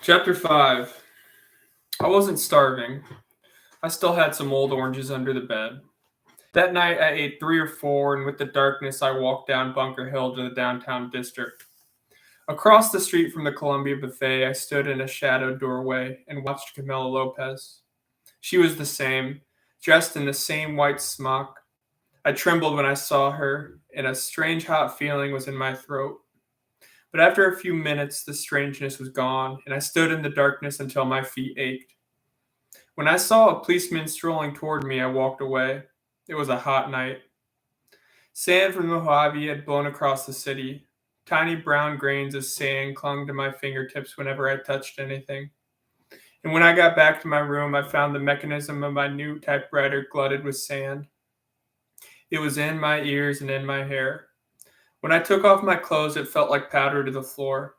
Chapter 5. I wasn't starving. I still had some old oranges under the bed. That night I ate 3 or 4, and with the darkness I walked down Bunker Hill to the downtown district. Across the street from the Columbia Buffet, I stood in a shadowed doorway and watched Camila Lopez. She was the same, dressed in the same white smock. I trembled when I saw her, and a strange hot feeling was in my throat. But after a few minutes, the strangeness was gone, and I stood in the darkness until my feet ached. When I saw a policeman strolling toward me, I walked away. It was a hot night. Sand from the Mojave had blown across the city. Tiny brown grains of sand clung to my fingertips whenever I touched anything. And when I got back to my room, I found the mechanism of my new typewriter glutted with sand. It was in my ears and in my hair. When I took off my clothes, it felt like powder to the floor.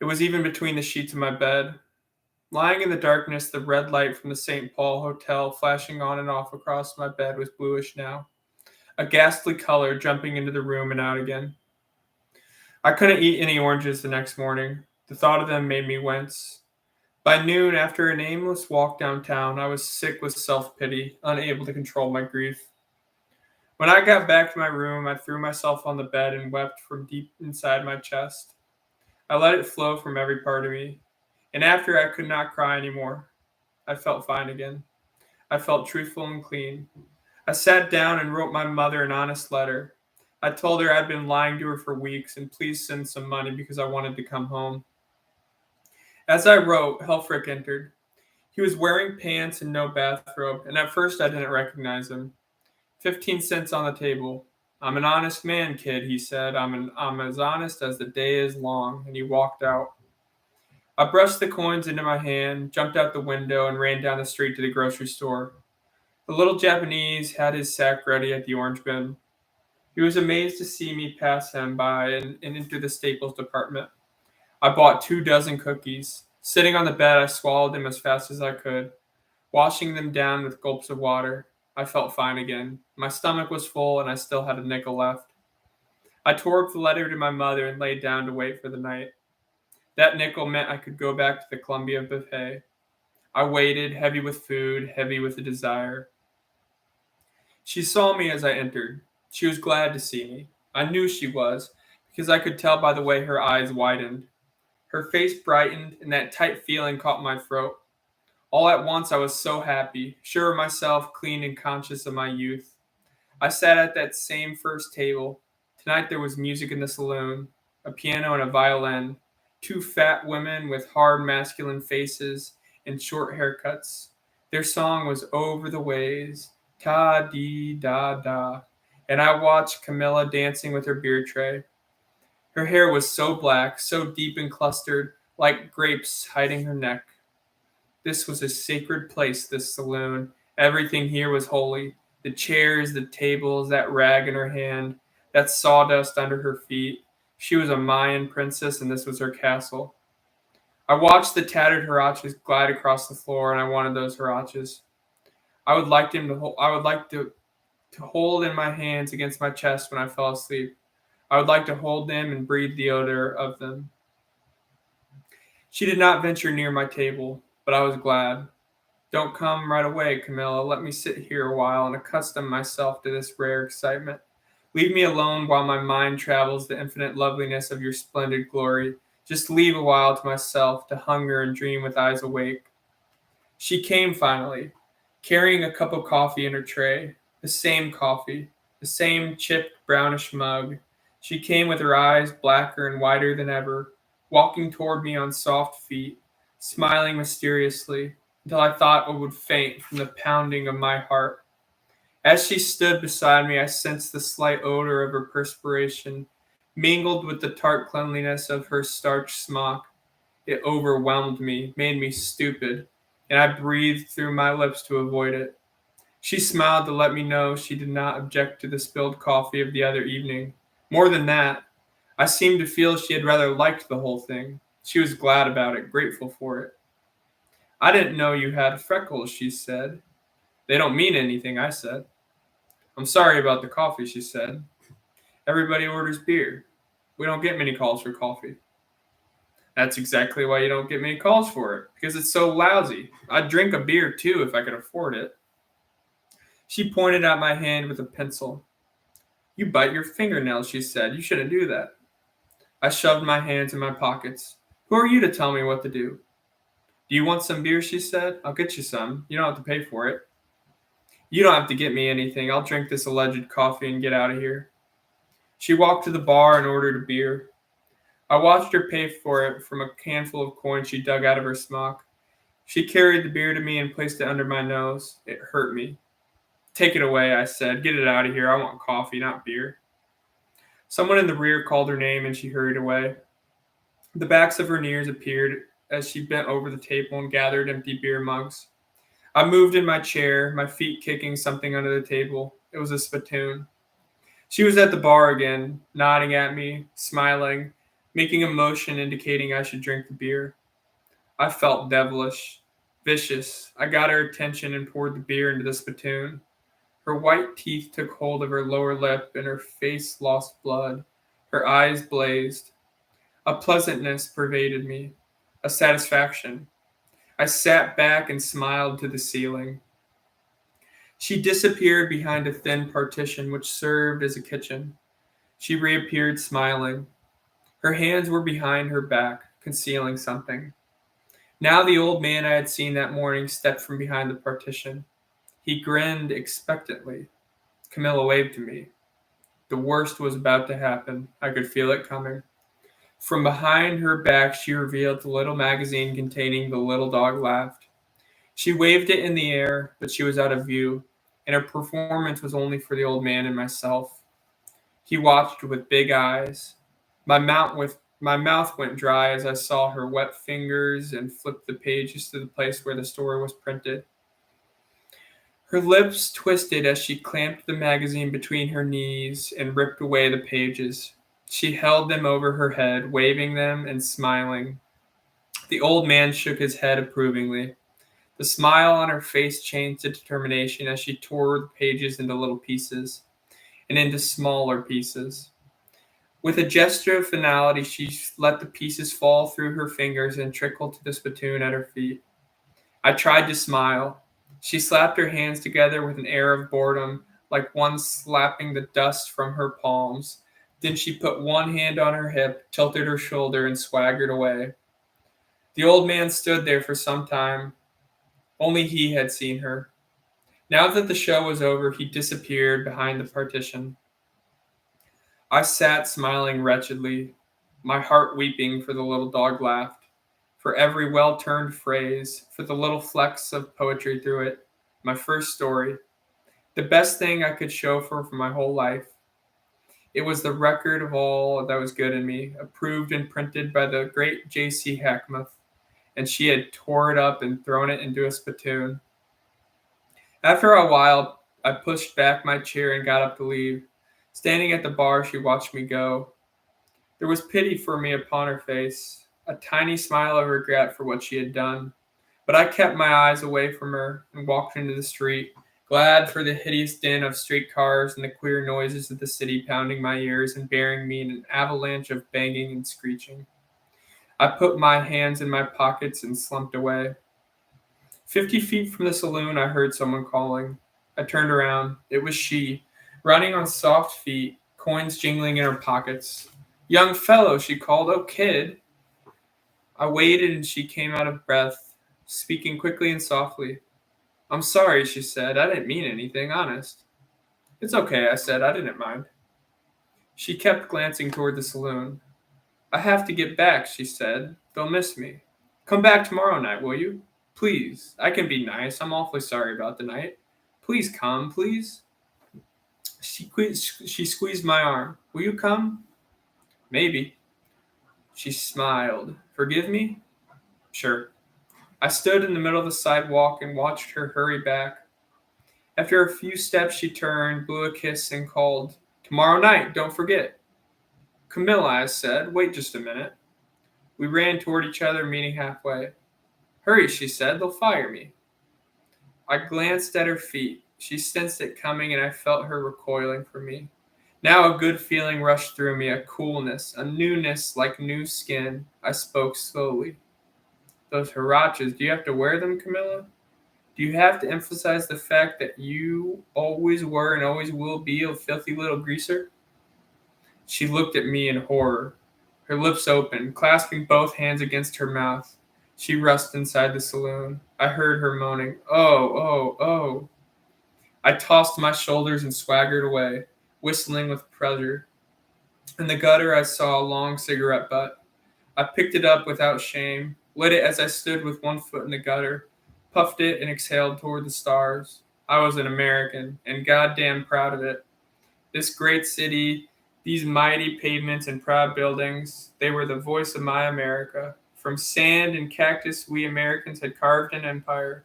It was even between the sheets of my bed. Lying in the darkness, the red light from the St. Paul Hotel flashing on and off across my bed was bluish now, a ghastly color jumping into the room and out again. I couldn't eat any oranges the next morning. The thought of them made me wince. By noon, after an aimless walk downtown, I was sick with self-pity, unable to control my grief. When I got back to my room, I threw myself on the bed and wept from deep inside my chest. I let it flow from every part of me, and after I could not cry anymore, I felt fine again. I felt truthful and clean. I sat down and wrote my mother an honest letter. I told her I'd been lying to her for weeks and please send some money because I wanted to come home. As I wrote, Helfrich entered. He was wearing pants and no bathrobe, and at first I didn't recognize him. 15 cents on the table. I'm an honest man, kid, he said. I'm as honest as the day is long, and he walked out. I brushed the coins into my hand, jumped out the window, and ran down the street to the grocery store. The little Japanese had his sack ready at the orange bin. He was amazed to see me pass him by and into the staples department. I bought 2 dozen cookies. Sitting on the bed, I swallowed them as fast as I could, washing them down with gulps of water. I felt fine again. My stomach was full, and I still had a nickel left. I tore up the letter to my mother and laid down to wait for the night. That nickel meant I could go back to the Columbia Buffet. I waited, heavy with food, heavy with a desire. She saw me as I entered. She was glad to see me. I knew she was, because I could tell by the way her eyes widened. Her face brightened, and that tight feeling caught my throat. All at once I was so happy, sure of myself, clean and conscious of my youth. I sat at that same first table. Tonight there was music in the saloon, a piano and a violin, 2 fat women with hard masculine faces and short haircuts. Their song was Over the Ways, ta-dee-da-da, and I watched Camilla dancing with her beer tray. Her hair was so black, so deep and clustered, like grapes hiding her neck. This was a sacred place, this saloon. Everything here was holy. The chairs, the tables, that rag in her hand, that sawdust under her feet. She was a Mayan princess, and this was her castle. I watched the tattered huaraches glide across the floor, and I wanted those huaraches. I would like to hold in my hands against my chest when I fell asleep. I would like to hold them and breathe the odor of them. She did not venture near my table, but I was glad. Don't come right away, Camilla. Let me sit here a while and accustom myself to this rare excitement. Leave me alone while my mind travels the infinite loveliness of your splendid glory. Just leave a while to myself to hunger and dream with eyes awake. She came finally, carrying a cup of coffee in her tray. The same chipped brownish mug. She came with her eyes blacker and wider than ever, walking toward me on soft feet, smiling mysteriously, until I thought I would faint from the pounding of my heart. As she stood beside me, I sensed the slight odor of her perspiration, mingled with the tart cleanliness of her starched smock. It overwhelmed me, made me stupid, and I breathed through my lips to avoid it. She smiled to let me know she did not object to the spilled coffee of the other evening. More than that, I seemed to feel she had rather liked the whole thing. She was glad about it, grateful for it. I didn't know you had freckles, she said. They don't mean anything, I said. I'm sorry about the coffee, she said. Everybody orders beer. We don't get many calls for coffee. That's exactly why you don't get many calls for it, because it's so lousy. I'd drink a beer too if I could afford it. She pointed at my hand with a pencil. You bite your fingernails, she said. You shouldn't do that. I shoved my hands in my pockets. Who are you to tell me what to do? Do you want some beer, she said. I'll get you some. You don't have to pay for it. You don't have to get me anything. I'll drink this alleged coffee and get out of here. She walked to the bar and ordered a beer. I watched her pay for it from a handful of coins she dug out of her smock. She carried the beer to me and placed it under my nose. It hurt me. Take it away, I said. Get it out of here. I want coffee, not beer. Someone in the rear called her name and she hurried away. The backs of her ears appeared as she bent over the table and gathered empty beer mugs. I moved in my chair, my feet kicking something under the table. It was a spittoon. She was at the bar again, nodding at me, smiling, making a motion indicating I should drink the beer. I felt devilish, vicious. I got her attention and poured the beer into the spittoon. Her white teeth took hold of her lower lip and her face lost blood. Her eyes blazed. A pleasantness pervaded me, a satisfaction. I sat back and smiled to the ceiling. She disappeared behind a thin partition which served as a kitchen. She reappeared smiling. Her hands were behind her back, concealing something. Now the old man I had seen that morning stepped from behind the partition. He grinned expectantly. Camilla waved to me. The worst was about to happen. I could feel it coming. From behind her back, she revealed the little magazine containing The Little Dog Laughed. She waved it in the air, but she was out of view, and her performance was only for the old man and myself. He watched with big eyes. My mouth went dry as I saw her wet fingers and flipped the pages to the place where the story was printed. Her lips twisted as she clamped the magazine between her knees and ripped away the pages. She held them over her head, waving them and smiling. The old man shook his head approvingly. The smile on her face changed to determination as she tore the pages into little pieces and into smaller pieces. With a gesture of finality, she let the pieces fall through her fingers and trickle to the spittoon at her feet. I tried to smile. She slapped her hands together with an air of boredom, like one slapping the dust from her palms. Then she put one hand on her hip, tilted her shoulder, and swaggered away. The old man stood there for some time. Only he had seen her. Now that the show was over, he disappeared behind the partition. I sat smiling wretchedly, my heart weeping for the little dog laughed, for every well-turned phrase, for the little flecks of poetry through it. My first story. The best thing I could show for my whole life. It was the record of all that was good in me, approved and printed by the great J.C. Hackmuth, and she had tore it up and thrown it into a spittoon. After a while, I pushed back my chair and got up to leave. Standing at the bar, she watched me go. There was pity for me upon her face, a tiny smile of regret for what she had done. But I kept my eyes away from her and walked into the street, glad for the hideous din of streetcars and the queer noises of the city pounding my ears and burying me in an avalanche of banging and screeching. I put my hands in my pockets and slumped away. 50 feet from the saloon, I heard someone calling. I turned around. It was she, running on soft feet, coins jingling in her pockets. Young fellow, she called. Oh, kid. I waited and she came out of breath, speaking quickly and softly. I'm sorry, she said. I didn't mean anything, honest. It's okay, I said. I didn't mind. She kept glancing toward the saloon. I have to get back, she said. They'll miss me. Come back tomorrow night, will you? Please. I can be nice. I'm awfully sorry about the night. Please come, please. She squeezed my arm. Will you come? Maybe. She smiled. Forgive me? Sure. I stood in the middle of the sidewalk and watched her hurry back. After a few steps, she turned, blew a kiss, and called, Tomorrow night, don't forget. Camilla, I said, wait just a minute. We ran toward each other, meeting halfway. Hurry, she said, they'll fire me. I glanced at her feet. She sensed it coming, and I felt her recoiling from me. Now a good feeling rushed through me, a coolness, a newness like new skin. I spoke slowly. Those huaraches, do you have to wear them, Camilla? Do you have to emphasize the fact that you always were and always will be a filthy little greaser? She looked at me in horror, her lips open, clasping both hands against her mouth. She rushed inside the saloon. I heard her moaning, "Oh, oh, oh." I tossed my shoulders and swaggered away, whistling with pleasure. In the gutter, I saw a long cigarette butt. I picked it up without shame, lit it as I stood with one foot in the gutter, puffed it, and exhaled toward the stars. I was an American, and goddamn proud of it. This great city, these mighty pavements and proud buildings, they were the voice of my America. From sand and cactus, we Americans had carved an empire.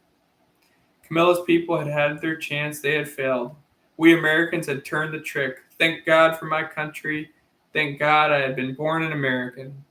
Camilla's people had had their chance, they had failed. We Americans had turned the trick. Thank God for my country. Thank God I had been born an American.